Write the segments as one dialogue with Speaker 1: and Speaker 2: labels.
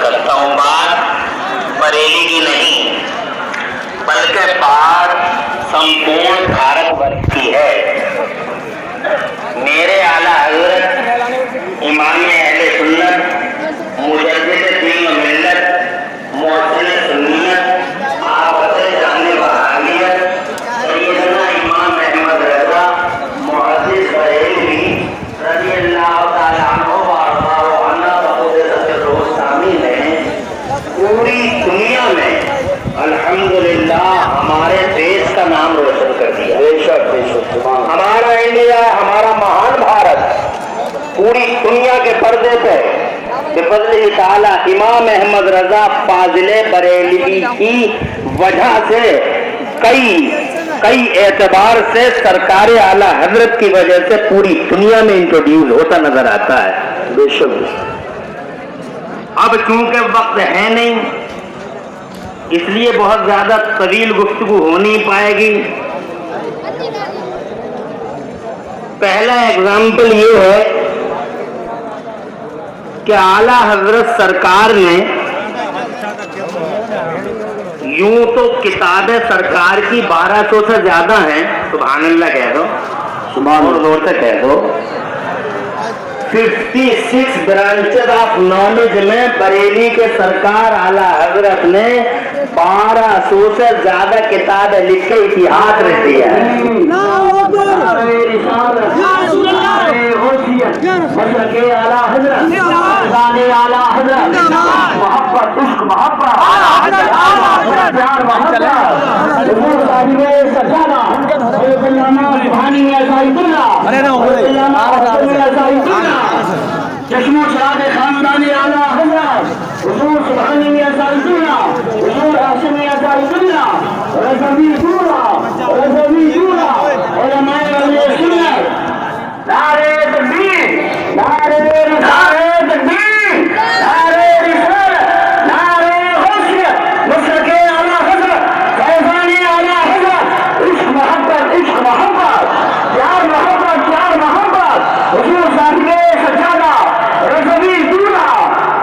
Speaker 1: करता हूँ। बात बरेली की नहीं बल्कि बात संपूर्ण भारत वर्ष की है। मेरे आला हज़रत इमाम अहले सुन्नत मुजद्दिद दीन व मिल्लत मुहस्सिन सुन्नियत आफ़त जाने वहाबियत सैयदना इमाम अहमद रज़ा मुहद्दिस बरेलवी रज़ियल्लाहु ताला अन्हु व अरज़ाहु अन्ना व क़ुद्दस रूह सामी ने पूरी दुनिया में अल्हम्दुलिल्लाह हमारे देश का नाम रोशन कर दिया। बेशक बेशक हमारा इंडिया, हमारा महान भारत पूरी दुनिया के पर्दे पे बिफज़्लिल्लाह ताला इमाम अहमद रज़ा फाज़िले बरेलवी की वजह से कई एतबार से सरकार आला हजरत की वजह से पूरी दुनिया में इंट्रोड्यूस होता नजर आता है। बेशक अब चूंकि वक्त है नहीं, इसलिए बहुत ज्यादा तवील गुफ्तगू हो नहीं पाएगी। पहला एग्जाम्पल ये है कि आला हजरत सरकार ने यूं तो किताबें सरकार की 1200 से ज्यादा हैं, सुभान अल्लाह कह दो, सुभान और जोर से कह दो। 56 ब्रांचेस ऑफ नॉलेज में बरेली के सरकार आला हजरत ने 1200 से ज्यादा किताबें लिख के इतिहास रख दिया है।
Speaker 2: चश्मा शराब खानदानी आला हजरत हुजूर सुभानी मियां साहिबुल्ला, हुजूर हाशिम मियां साहिबुल्ला, रज़वी दूरा उलमाए अहले सुन्नत, नारे तकबीर, नारे रिसालत, नारे रिसालत, नारे गौसियत, मुशरके आला हजरत, फैज़ानी आला हजरत, इश्क मोहब्बत, प्यार मोहब्बत, हुजूर साहिब सजादा रज़वी दूरा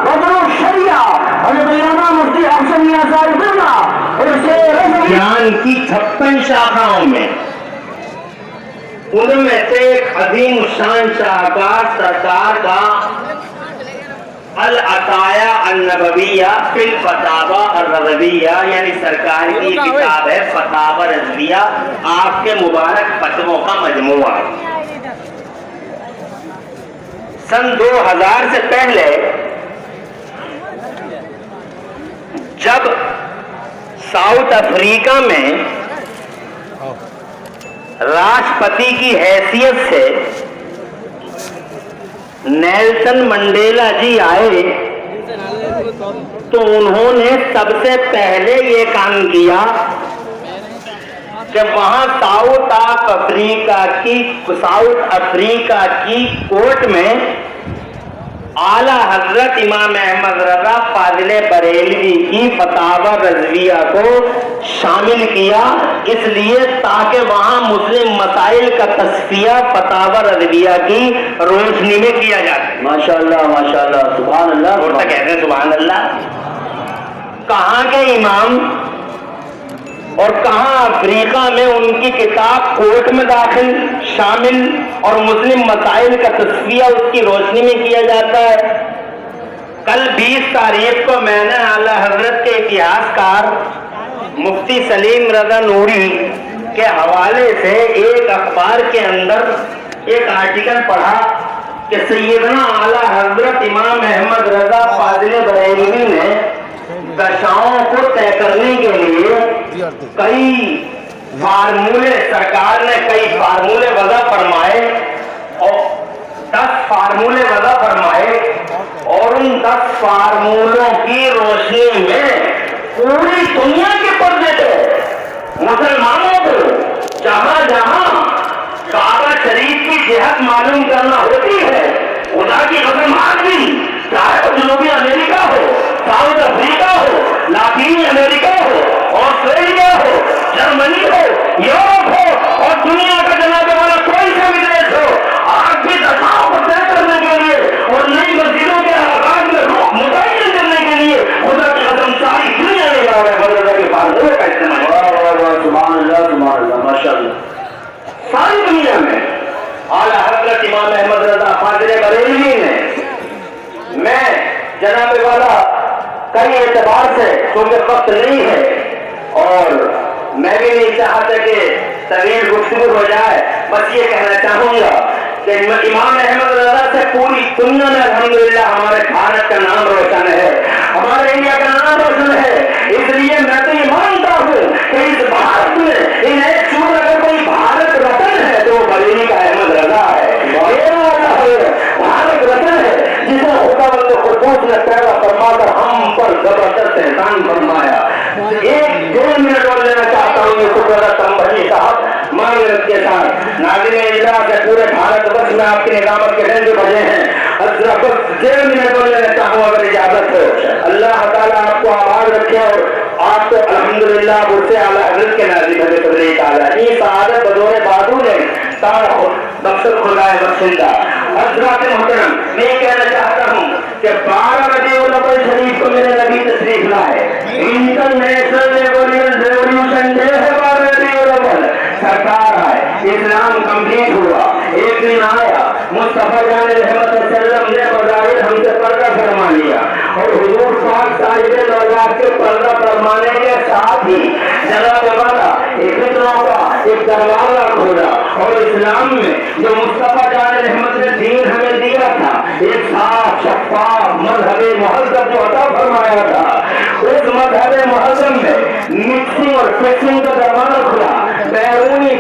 Speaker 2: बदरो शरिया और बयाना मुफ्ती हाशिम मियां साहिबुल्ला और से
Speaker 1: ज्ञान की 56 शाखाओं में उनमें से एक अजीम शान शाहकार सरकार का अल अताया अन नबविया फिल फतावा और रज़विया, यानी सरकार की किताब है फतावा रज़विया, आपके मुबारक फतवों का मजमुआ। सन 2000 से पहले जब साउथ अफ्रीका में राष्ट्रपति की हैसियत से नेल्सन मंडेला जी आए तो उन्होंने सबसे पहले ये काम किया कि वहां साउथ अफ्रीका की कोर्ट में आला हजरत इमाम अहमद रज़ा फाज़िले बरेलवी की फतावा रज़विया को शामिल किया, इसलिए ताकि वहां मुस्लिम मसाइल का तस्फिया फतावा रज़विया की रोशनी में किया जाए। माशाअल्लाह माशाअल्लाह सुभान अल्लाह, और कहते हैं सुभान अल्लाह। कहाँ के इमाम और कहाँ अफ्रीका में उनकी किताब कोर्ट में दाखिल शामिल और मुस्लिम मसाइल का तस्फिया उसकी रोशनी में किया जाता है। कल 20 तारीख को मैंने आला हजरत के इतिहासकार मुफ्ती सलीम रज़ा नूरी के हवाले से एक अखबार के अंदर एक आर्टिकल पढ़ा कि सैयदना आला हजरत इमाम अहमद रज़ा फाज़िले बरेलवी ने दशाओं को तय करने के लिए सरकार ने कई फार्मूले वज़ा फरमाए और 10 फार्मूले वज़ा फरमाए, और उन 10 फार्मूलों की रोशनी में पूरी दुनिया के पर्दे पे मुसलमानों को जहां जहां काबा शरीफ की जिहत मालूम करना होती है, खुदा की कसम आज भी, चाहे वो जनूबी अमेरिका हो, साउथ अफ्रीका हो, लातीन अमेरिका हो, ऑस्ट्रेलिया हो, जर्मनी हो, यूरोप हो और दुनिया का जनाबे वाला कोई सा भी देश हो, आज भी दशाओं को तय करने के लिए और नई मस्जिदों के आगाज में मुतय्यन करने के लिए जनाब वाला कई एतबार से, क्योंकि वक्त नहीं है और मैं भी नहीं चाहता कि तवील गुफ्तगू हो जाए, बस ये कहना चाहूंगा कि इमाम अहमद रजा से पूरी दुनिया में अल्हम्दुलिल्लाह हमारे भारत का नाम रोशन है, हमारे इंडिया का नाम रोशन है। इसलिए मैं तो ये मानता हूँ कि इस भारत में इन एक चूर अगर कोई भारत रत्न है तो बरेली का अहमद रजा है, भारत रत्न है जिसे खुदावंद खुदूस ने पैदा फरमाकर हम पर जबरदस्त एहसान फरमाया। एक 2 मिनट और लेना चाहता हूँ ये शुक्र संभली साहब मांगरत के साथ नाज़रीन इजलास है पूरे भारत वर्ष में आपकी निजामत के रेंज बजे हैं। बस 1.5 मिनट और लेना चाहूँ अगर इजाजत हो। अल्लाह ताला आपको आबाद रखे और आपको अल्हम्दुलिल्लाह मुझसे आला हज़रत के नाज़िम है तबलीग ताला ये सआदत बदौर बादू ने तार मकसद खुदाए बख्शिंदा। हज़रात मोहतरम मैं कहना चाहता हूँ कि 12 रबीउल अव्वल शरीफ को मेरे नबी तशरीफ लाए, इंटरनेशनल रेवोल्यूशन डे है 12 रबीउल अव्वल। सरकार आए, इस्लाम कंप्लीट हुआ, एक दिन आया मुस्तफा जान रहमत सल्लम ने बज़ाहिर हमसे पर्दा फरमा लिया और हुजूर पाक साहिब दरगाह के पर्दा फरमाने के साथ ही जनाब वाला एक फितरों का एक दरवाजा खोला और इस्लाम में जो मुस्तफा जान रहमत ने दीन हमें दिया था, एक साफ शफाफ मजहबे मुहज़्ज़ब जो अता फरमाया था, उस मजहबे मुहज़्ज़ब में मिक्सिंग और फिक्सिंग का दरवाजा खुला। बैरूनी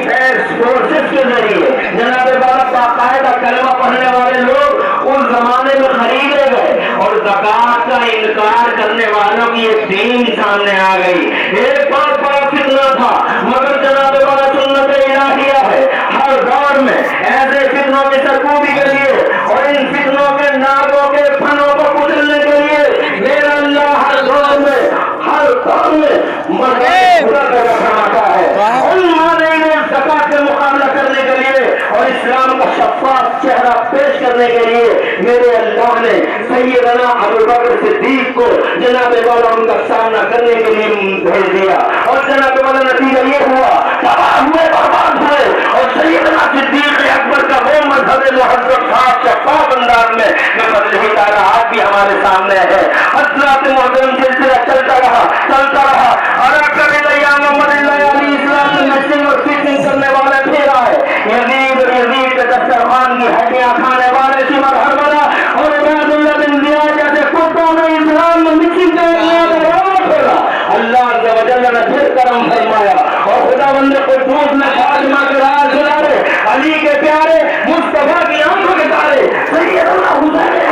Speaker 1: फोर्सेस के जरिए जनाब वाला बाकायदा कलमा पढ़ने वाले लोग उस जमाने में खरीदे गए और ज़कात का इनकार करने वालों की एक टीम सामने आ गई। एक बहुत बड़ा फितना था, मगर जनाब वाला सुन्नत इलाहिया है हर दौर में ऐसे फितनों की सरकूबी के लिए और इन फितनों के नागों के फनों को कुचलने के लिए मेरा अल्लाह हर दौर में ज़कात का मुकाबला करने के लिए और इस्लाम का शफ़ाफ़ चेहरा पेश करने के लिए मेरे अल्लाह ने सैयदना अबू बकर सिद्दीक को जनाब वाला उनका सामना करने के लिए भेज दिया और जनाब वाला नतीजा ये हुआ तबाह हुए बर्बाद हुए और सैयदना सिद्दीक अकबर का वो मजहब मुहज़्ज़ब साफ शफ़ाफ़ अंदाज में बदलही ताला आज भी हमारे सामने है। हज़रात मोहतरम सिलसिला चलता रहा और इस्लाम में मिक्सिंग और फिक्सिंग करने वाले फिर आए, यजीद के दस्तरखान की हड्डियां खाने वाले सिमर हरबला और उबैदुल्लाह बिन ज़ियाद जैसे कुत्तों ने इस्लाम में मिक्सिंग का खोला। अल्लाह ने फिर करम फरमाया और खुदावंद कुद्दूस ने फातिमा के राज दुलारे अली के प्यारे मुस्तफा की आंखों के तारे सैयदना हुसैन